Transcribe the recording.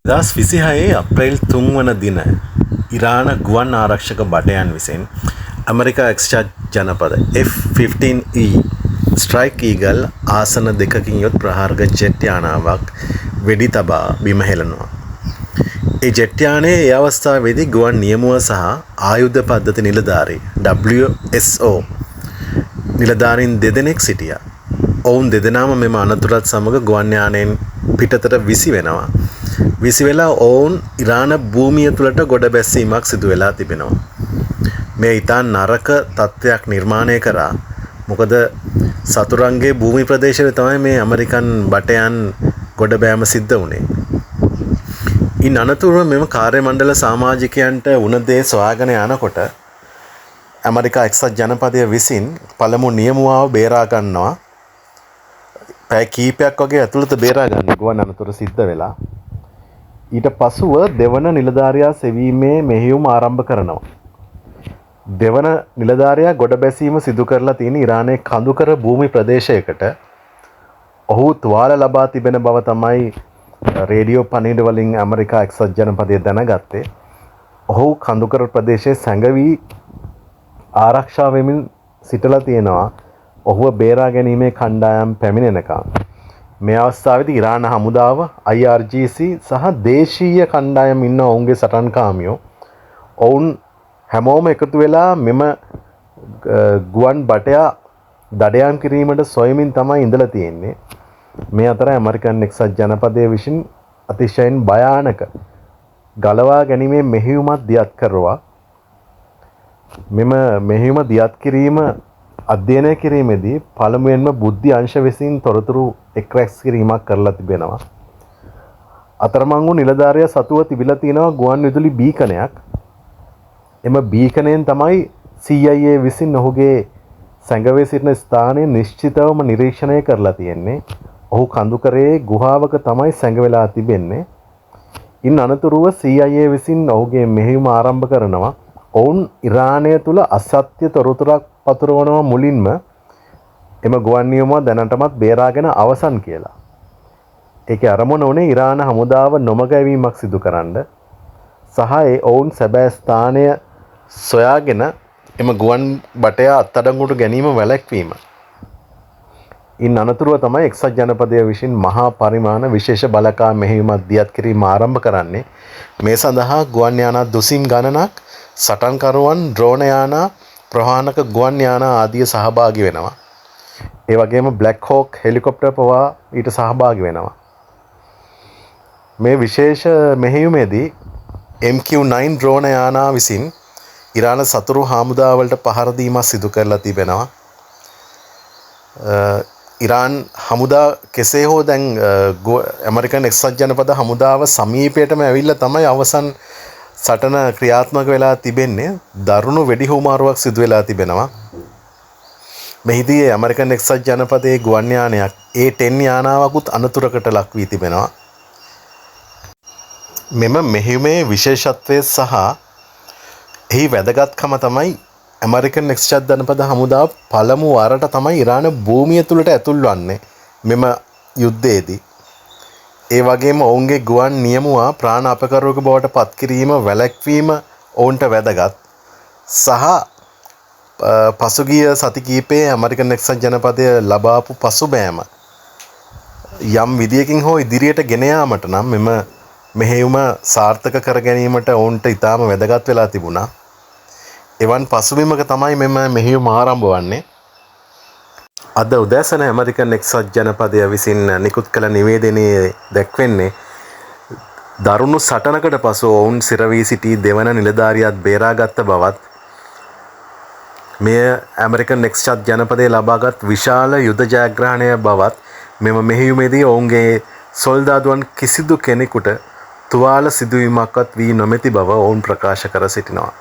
2026 අප්‍රේල් 3 වන දින ඉරාන ගුවන් ආරක්ෂක බටයන් විසින් ඇමරිකා එක්සත් ජනපද F-15E ස්ට්‍රයික් ඊගල් ආසන දෙකකින් යොත් ප්‍රහාරක ජෙට් යානාවක් වෙඩි තබා බිම හෙළනවා. ඒ ජෙට් යානයේ ඒ අවස්ථාවේදී ගුවන් නියමුව සහ ආයුධ පද්ධති නිලධාරී WSO නිලධාරීන් දෙදෙනෙක් සිටියා. ඔවුන් දෙදෙනාම මෙම අනතුරත් සමග ගුවන් යානයෙන් පිටතට විසි වෙනවා. විසි වෙලා ඔවුන් ඉරාන භූමිය තුළට ගොඩ බැස්සීමක් සිදු වෙලා තිබෙනවා. මේ ඉතා නරක තත්ත්වයක් නිර්මාණය කරා. මොකද සතුරන්ගේ භූමි ප්‍රදේශවල තමයි මේ ඇමරිකන් බටයන් ගොඩ බෑම සිද්ධ වුණේ. ඉන් අනතුරුව මෙම කාර්ය මණ්ඩල සමාජිකයන්ට වුණ දේ සොයාගෙන යනකොට ඇමරිකා එක්සත් ජනපදය විසින් පළමු නියමුවාව බේරා ගන්නවා. පැය කීපයක් වගේ ඇතුළත බේරා ගන්න ගුවන් අනතුර සිද්ධ වෙලා. ඊට පසුව දෙවන නිලධාරියා සෙවීමේ මෙහෙයුම ආරම්භ කරනවා. දෙවන නිලධාරියා ගොඩ බැසීම සිදු කරලා තියෙන ඉරානයේ කඳුකර භූමි ප්‍රදේශයකට ඔහු තුවාල ලබා තිබෙන බව තමයි රේඩියෝ පණිවිඩ වලින් ඇමරිකා එක්සත් ජනපදය දැනගත්තේ. ඔහු කඳුකර ප්‍රදේශයේ සැඟවී ආරක්ෂා වෙමින් සිටලා තියෙනවා. ඔහුව බේරා ගැනීමේ කණ්ඩායම් පැමිණෙනකම්. මේ අවස්ථාවේදී ඉරාන හමුදාව IRGC සහ දේශීය කණ්ඩායම් ඉන්න ඔවුන්ගේ සටන්කාමියෝ ඔවුන් හැමෝම එකතු වෙලා මෙම ගුවන් බටයා දඩයම් කිරීමට සොයමින් තමයි ඉඳලා තියෙන්නේ. මේ අතර ඇමරිකන් එක්සත් ජනපදයේ විසින් අතිශයින් භයානක ගලවා ගැනීමේ මෙහෙයුමක් දියත් කරනවා. මෙම මෙහෙයුම දියත් කිරීම අධ්‍යයනය කිරීමේදී පළමුවෙන්ම බුද්ධි අංශ විසින් තොරතුරු එක්රැස් කිරීමක් කරලා තිබෙනවා. අතරමං වූ නිලධාරියා සතුව තිබිලා තියෙනවා ගුවන් විදුලි බීකනයක්. එම බීකනයෙන් තමයි CIA විසින් ඔහුගේ සැඟවී සිටින ස්ථානය නිශ්චිතවම නිරීක්ෂණය කරලා තියෙන්නේ. ඔහු කඳුකරේ ගුහාවක තමයි සැඟවෙලා තිබෙන්නේ. ඉන් අනතුරුව CIA විසින් ඔහුගේ මෙහෙයුම ආරම්භ කරනවා. ඔවුන් ඉරානය තුළ අසත්‍ය තොරතුරක් පතුරවනවා මුලින්ම එම ගුවන් නියමුවා දැනටමත් බේරාගෙන අවසන් කියලා. ඒකේ අරමුණ උනේ ඉරාන හමුදාව නොමගැවීමක් සිදු කරන්න සහ ඒ ඔවුන් සැබෑ ස්ථානය සොයාගෙන එම ගුවන් බටයා අත්අඩංගුවට ගැනීම වැළැක්වීම. ඉන් අනතුරුව තමයි එක්සත් ජනපදය විසින් මහා පරිමාණ විශේෂ බලකා මෙහෙයුමක් දියත් කිරීම ආරම්භ කරන්නේ. මේ සඳහා ගුවන් යානා දුසිම් ගණනක් සටන්කරුවන් ඩ්‍රෝන යානා ප්‍රවාහනක ගුවන් යානා ආදිය සහභාගී වෙනවා. ඒ වගේම බ්ලැක් හොක් හෙලිකොප්ටර් පවා ඊට සහභාගී වෙනවා. මේ විශේෂ මෙහෙයුමේදී MQ-9 ඩ්‍රෝන යානා විසින් ඉරාන සතුරු හමුදාවලට පහර දීමක් සිදු කරලා තිබෙනවා. ඉරාන් හමුදා කෙසේ හෝ දැන් ඇමරිකන් එක්සත් ජනපද හමුදාව සමීපයටම ඇවිල්ලා තමයි අවසන් සටන ක්‍රියාත්මක වෙලා තිබෙන්නේ. දරුණු වෙඩි හුමාරුවක් සිදු වෙලා තිබෙනවා. මෙහිදී ඇමරිකන් එක්සත් ජනපදයේ ගුවන් යානයක් A-10 යානාවකුත් අනතුරකට ලක් වී තිබෙනවා. මෙම මෙහෙයුමේ විශේෂත්වය සහ එහි වැදගත්කම තමයි ඇමරිකන් එක්සත් ජනපද හමුදාව පළමු වරට තමයි ඉරාන භූමිය තුළට ඇතුල් වන්නේ මෙම යුද්ධයේදී. ඒ වගේම ඔවුන්ගේ ගුවන් නියමුවා ප්‍රාණ අපකරුවෙකු බවට පත් කිරීම වැළැක්වීම ඔවුන්ට වැදගත්. සහ පසුගිය සති කිහිපයේ ඇමරිකන් එක්සත් ජනපදය ලබාපු පසුබෑම යම් විදියකින් හෝ ඉදිරියට ගෙන යාමට නම් මෙම මෙහෙයුම සාර්ථක කර ගැනීමට ඔවුන්ට ඉතාම වැදගත් වෙලා තිබුණා. එවන් පසුබිමක තමයි මෙම මෙහෙයුම ආරම්භ වන්නේ. අද උදෑසන ඇමරිකන් එක්සත් ජනපදය විසින් නිකුත් කළ නිවේදනයේ දැක්වෙන්නේ දරුණු සටනකට පසු ඔවුන් සිරවී සිටි දෙවන නිලධාරියාත් බේරාගත්ත බවත් මෙය ඇමරිකන් එක්සත් ජනපදයේ ලබාගත් විශාල යුද ජයග්‍රහණය බවත් මෙම මෙහෙයුමේදී ඔවුන්ගේ සොල්දාදුවන් කිසිදු කෙනෙකුට තුවාල සිදුවීමක්වත් වී නොමැති බව ඔවුන් ප්‍රකාශ කර සිටිනවා.